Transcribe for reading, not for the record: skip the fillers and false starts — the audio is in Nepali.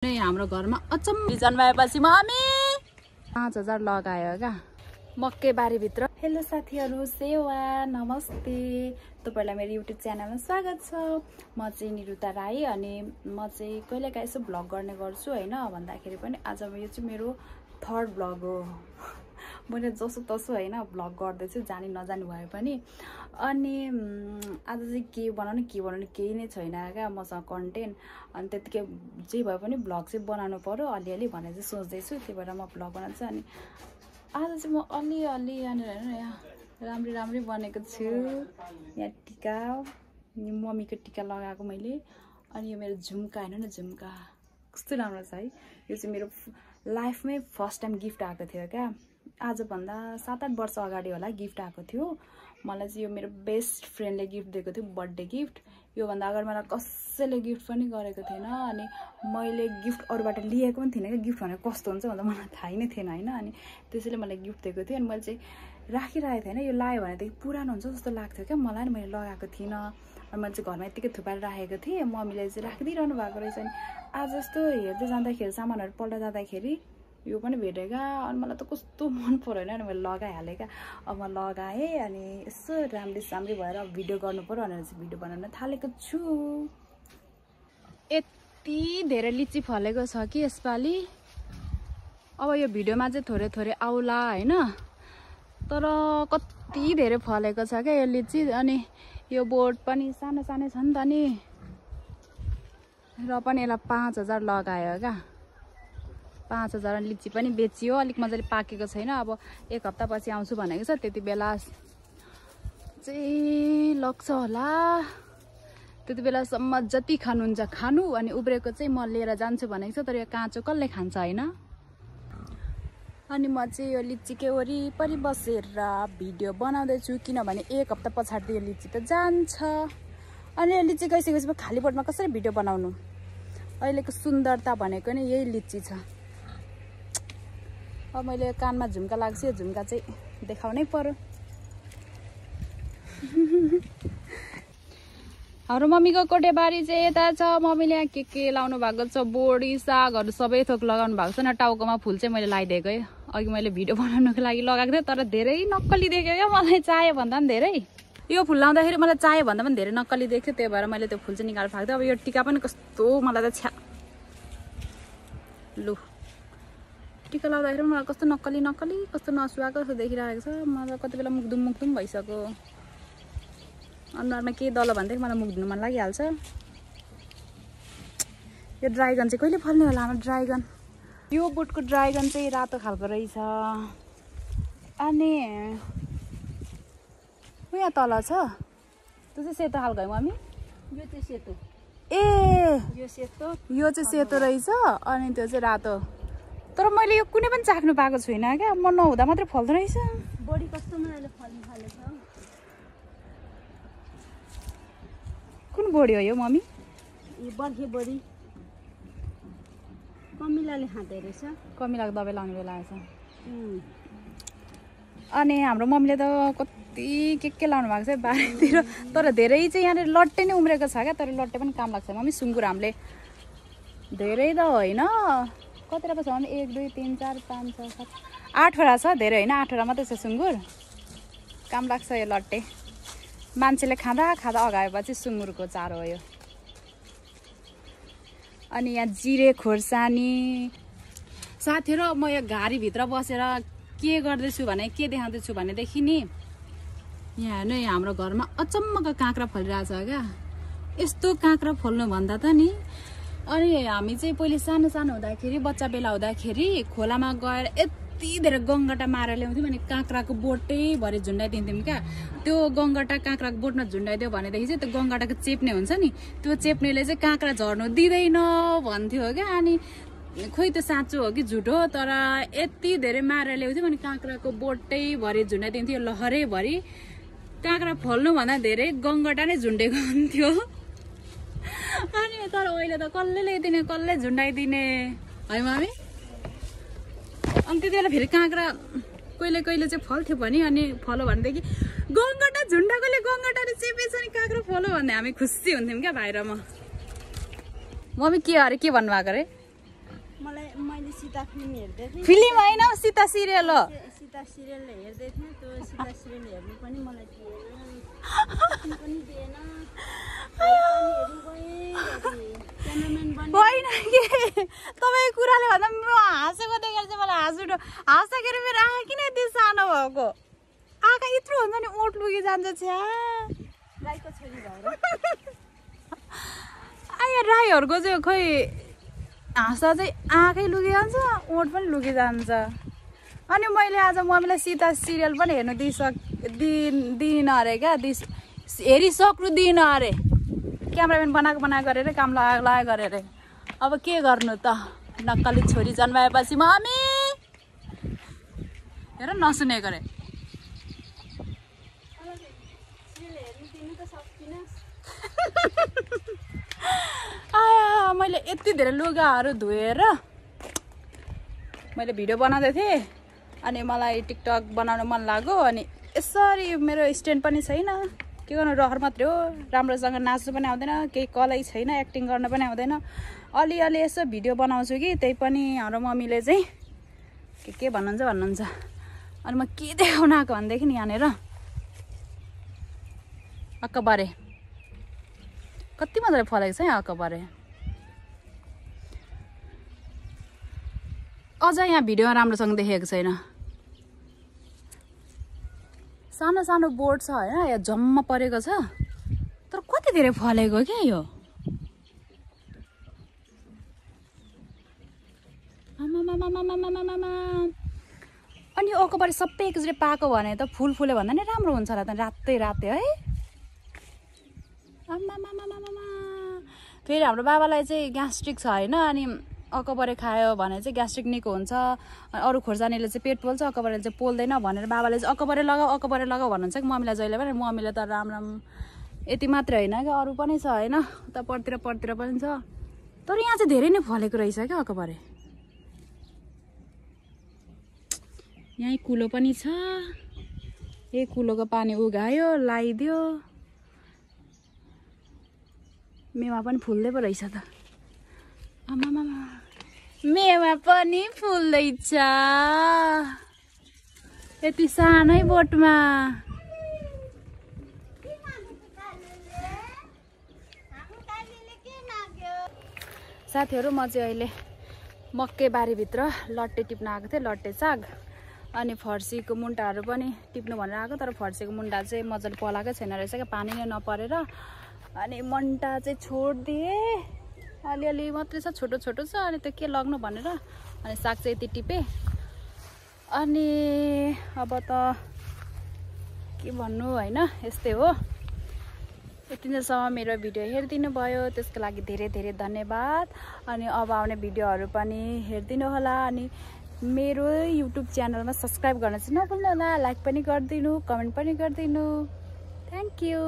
हाम्रो घरमा अचम्म जन्माएपछि मम्मी 5000 लगायो क्या मक्के बारी भित्र। हेलो साथीहरु, सेवा नमस्ते, तपाईलाई मेरो युट्युब च्यानलमा स्वागत छ। म चाहिँ निरुता राई अनि म चाहिँ कहिलेकाहीँ यसो भ्लग गर्ने गर्छु हैन। भन्दाखेरि पनि आज यो चाहिँ मेरो थर्ड भ्लग हो। मैले जसो तसो हैन भ्लग गर्दैछु, जानी नजानी भए पनि। अनि आज चाहिँ के बनाउने केही नै छैन क्या मसँग कन्टेन्ट। अनि त्यतिकै जे भए पनि भ्लग चाहिँ बनाउनु पर्यो अलिअलि भनेर चाहिँ सोच्दैछु, त्यही भएर म भ्लग बनाउँछु। अनि आज चाहिँ म अलिअलि यहाँनिर यहाँ राम्रै बनेको छु। यहाँ टिका मम्मीको टिका लगाएको मैले। अनि यो मेरो झुम्का हैन न, झुम्का कस्तो राम्रो छ है। यो चाहिँ मेरो लाइफमै फर्स्ट टाइम गिफ्ट आएको थियो क्या। आजभन्दा 7-8 वर्ष अगाडि होला गिफ्ट आएको थियो मलाई चाहिँ। यो मेरो बेस्ट फ्रेन्डले गिफ्ट दिएको थियो, बर्थडे गिफ्ट। योभन्दा अगाडि मलाई कसैले गिफ्ट पनि गरेको थिएन। अनि मैले गिफ्ट अरूबाट लिएको पनि थिइनँ क्या। गिफ्ट भनेको कस्तो हुन्छ भन्दा मलाई थाहै नै थिएन हैन। अनि त्यसैले मलाई गिफ्ट दिएको थियो। अनि मैले चाहिँ राखिरहेको थिएँ हैन। यो लायो भनेदेखि पुरानो हुन्छ जस्तो लाग्थ्यो क्या मलाई। अनि मैले लगाएको थिइनँ। अनि मैले चाहिँ घरमा यतिकै थुपारेर राखेको थिएँ। मम्मीले चाहिँ राखिदिइरहनु भएको रहेछ। अनि आज जस्तो हेर्दै जाँदाखेरि सामानहरू पल्टा जाँदाखेरि यो पनि भेटेँ क्या। अनि मलाई त कस्तो मन पऱ्यो हैन। अनि मैले लगाइहालेँ क्या। अब म लगाएँ अनि यसो राम्री भएर भिडियो गर्नु पर्यो भनेर चाहिँ भिडियो बनाउन थालेको छु। यति धेरै लिची फलेको छ कि यसपालि। अब यो भिडियोमा चाहिँ थोरै आउला हैन, तर कति धेरै फलेको छ क्या यो लिची। अनि यो बोट पनि सानो छ नि त नि, र पनि यसलाई 5000 लगायो क्या। 5000 लिची पनि बेचियो। अलिक मजाले पाकेको छैन। अब 1 हप्तापछि आउँछु भनेको छ, त्यति बेला चाहिँ लग्छ होला। त्यति बेलासम्म जति खानुहुन्छ खानु। अनि उब्रेको चाहिँ म लिएर जान्छु भनेको छ, तर यो काँचो कसले खान्छ हैन। अनि म चाहिँ यो लिचीकै वरिपरि बसेर भिडियो बनाउँदैछु, किनभने 1 हप्ता पछाडि यो लिची त जान्छ। अनि यो लिची गइसकेपछि खाली बोटमा कसरी भिडियो बनाउनु। अहिलेको सुन्दरता भनेको नै यही लिची छ। अब मैले कानमा झुम्का लाग्छ, यो झुम्का चाहिँ देखाउनै पर्यो। हाम्रो मम्मीको कोठेबारी चाहिँ यता छ। मम्मीले यहाँ के लाउनु भएको छ, बोडी सागहरू सबै थोक लगाउनु भएको छ न। टाउकोमा फुल चाहिँ मैले लगाइदिएको है। अघि मैले भिडियो बनाउनको लागि लगाएको थिएँ, तर धेरै नक्कली देख्यो क्या मलाई। चाहे भन्दा पनि धेरै यो फुल लाउँदाखेरि मलाई चाहे भन्दा पनि धेरै नक्कली देख्थ्यो। त्यही भएर मैले त्यो फुल चाहिँ निकालेर फ्याँक्थेँ। अब यो टिका पनि कस्तो मलाई त छ्या लु टिका लाउँदाखेरि मलाई कस्तो नक्कली कस्तो नसुहाएको जस्तो देखिरहेको छ। मलाई कति बेला मुखदुम भइसक्यो। अनुहारमा केही दल भन्दाखेरि मलाई मुख धुनु मन लागिहाल्छ। यो ड्राइगन चाहिँ कहिले फल्ने होला हाम्रो ड्राइगन। यो बोटको ड्राइगन चाहिँ रातो खालको रहेछ। अनि यहाँ तल छ त्यो चाहिँ सेतो खालको है मम्मी। यो चाहिँ सेतो। ए यो सेतो, यो चाहिँ सेतो रहेछ। अनि त्यो चाहिँ रातो। तर मैले यो कुनै पनि चाख्नु पाएको छुइनँ क्या। म नहुँदा मात्रै फल्दो रहेछ। बडी कस्तो मजाले फल्न थालेछ। कुन बोडी हो यो मम्मी? यो बर्खे बडी कमिलाले खाँदै रहेछ। कमिलाको दबाई लाउने बेला आएछ। अनि हाम्रो मम्मीले त कति के लाउनु भएको छ बारीतिर। तर धेरै चाहिँ यहाँनिर लट्टे नै उम्रेको छ क्या। तर लट्टे पनि काम लाग्छ मम्मी। सुँगुर हामीले धेरै त होइन, कतिवटा पो छ भने 1 2 3 4 5 6 7 8वटा छ। धेरै होइन, 8वटा मात्रै छ सुँगुर। काम लाग्छ यो लट्टे। मान्छेले खाँदा अगाएपछि सुँगुरको चारो हो यो। अनि यहाँ जिरे खोर्सानी साथीहरु, म यो घारीभित्र बसेर के गर्दैछु भने के देखाउँदैछु भनेदेखि नि, यहाँ हेर्नु हाम्रो घरमा अचम्मको काँक्रा फलिरहेछ क्या। यस्तो काँक्रा फल्नु भन्दा त नि। अनि हामी चाहिँ पहिले सानो हुँदाखेरि, बच्चा बेला हुँदाखेरि खोलामा गएर यति धेरै गङ्गटा मारेर ल्याउँथ्यौँ। अनि काँक्राको बोटैभरि झुन्डाइदिन्थ्यौँ क्या। त्यो गङ्गटा काँक्राको बोटमा झुन्डाइदियो भनेदेखि चाहिँ त्यो गङ्गटाको चेप्ने हुन्छ नि, त्यो चेप्नेले चाहिँ काँक्रा झर्नु दिँदैन भन्थ्यो क्या। अनि खोइ त्यो साँचो हो कि झुटो, तर यति धेरै मारेर ल्याउँथ्यौँ। अनि काँक्राको बोटैभरि झुन्डाइदिन्थ्यो, लहरैभरि। काँक्रा फल्नुभन्दा धेरै गङ्गटा नै झुन्डेको हुन्थ्यो। अनि तर अहिले त कसले ल्याइदिने, कसले झुन्डाइदिने है मम्मी। अनि त्यति बेला फेरि काँक्रा कहिले चाहिँ फल्थ्यो भने, अनि फल्यो भनेदेखि गङ्गटा झुन्डाकोले गङ्गटाले चेपेछ नि काँक्रा फल्यो भन्ने हामी खुसी हुन्थ्यौँ क्या भाइ र म। मम्मी के अरे के भन्नुभएको अरे? मैले सीता फिल्म हेर्दै थिएँ। फिल्म होइन सीता सिरियल हो। सीता सिरियल हेर्दै थिएँ। त्यो सीता सिरियल हेर्नु पनि मलाई पनि दिएन। क्यामेराम्यान बन्ने होइन कि तपाईँ कुराले भन्दा म हाँसेको देखेर चाहिँ मलाई हाँस्दाखेरि मेरो आँखा किन यति सानो भएको? आँखा यत्रो हुन्छ नि ओठ लुगी जान्छ छ्या। राईको छोरी भएर आया राईहरूको चाहिँ खोइ हाँस्दा चाहिँ आँखै लुगी जान्छ ओठ पनि लुगी जान्छ। अनि मैले आज मम्मीलाई सीता सिरियल पनि हेर्नु दिइनँ अरे क्या, हेरिसक्नु दिइनँ अरे। क्यामेराम्यान बनाएको गरेर काम लगाए गरेर अब के गर्नु त? नक्कली छोरी जन्माएपछि मम्मी हेर नसुनेको अरे। आया मैले यति धेरै लुगाहरू धोएर मैले भिडियो बनाउँदै थिएँ अनि मलाई टिकटक बनाउन मन लाग्यो। अनि यसरी मेरो स्ट्यान्ड पनि छैन, के गर्नु रहर मात्रै हो, राम्रोसँग नाच्नु पनि आउँदैन, केही कलै छैन, एक्टिङ गर्न पनि आउँदैन। अलिअलि यसो भिडियो बनाउँछु कि त्यही पनि हाम्रो मम्मीले चाहिँ के भन्नुहुन्छ। अनि म के देखाउन आएको भनेदेखि नि यहाँनिर अक्कबारे कति मजाले फलेको छ यहाँ अक्कबारे। अझ यहाँ भिडियो राम्रोसँग देखेको छैन। सानो सानो बोर्ड छ होइन, यहाँ जम्मा परेको छ तर कति धेरै फलेको क्या यो। अनि अक्कबारे सबै एकचोटि पाएको भने त फुल्यो भन्दा नि राम्रो हुन्छ होला त, रातै है। फेरि हाम्रो बाबालाई चाहिँ ग्यास्ट्रिक छ होइन, अनि अक्कबारे खायो भने चाहिँ ग्यास्ट्रिक निको हुन्छ। अरू खोर्सानीले चाहिँ पेट पोल्छ, अक्कबारेले चाहिँ पोल्दैन भनेर बाबाले चाहिँ अक्कबारे लगाऊ भन्नुहुन्छ कि मम्मीलाई जहिले पनि। मम्मीले त राम यति मात्रै होइन क्या, अरू पनि छ होइन, उता पट्तिर पनि छ। तर यहाँ चाहिँ धेरै नै फलेको रहेछ क्या अक्कबारे। यहीँ कुलो पनि छ, यही कुलोको पानी उघायो लगाइदियो। मेवा पनि फुल्दै पो रहेछ त। आमामा मेवा पनि फुल्दैछ यति सानै बोटमा। साथीहरू म चाहिँ अहिले मकै बारीभित्र लट्टे टिप्न आएको थिएँ, लट्टे साग। अनि फर्सीको मुन्टाहरू पनि टिप्नु भनेर आएको, तर फर्सीको मुन्टा चाहिँ मजाले पलाएकै छैन रहेछ क्या, पानी नै नपरेर। अनि मुन्टा चाहिँ छोडिदिएँ, अलिअलि मात्रै छ, छोटो छ। अनि त्यो के लग्नु भनेर अनि साग चाहिँ यति टिपेँ। अनि अब त के भन्नु होइन, यस्तै हो। यतिन्जेलसम्म मेरो भिडियो हेरिदिनु भयो त्यसको लागि धेरै धेरै धन्यवाद। अनि अब आउने भिडियोहरू पनि हेरिदिनु होला। अनि मेरो युट्युब च्यानलमा सब्सक्राइब गर्न चाहिँ नभुल्नु होला, लाइक पनि गरिदिनु, कमेन्ट पनि गरिदिनु। Thank you.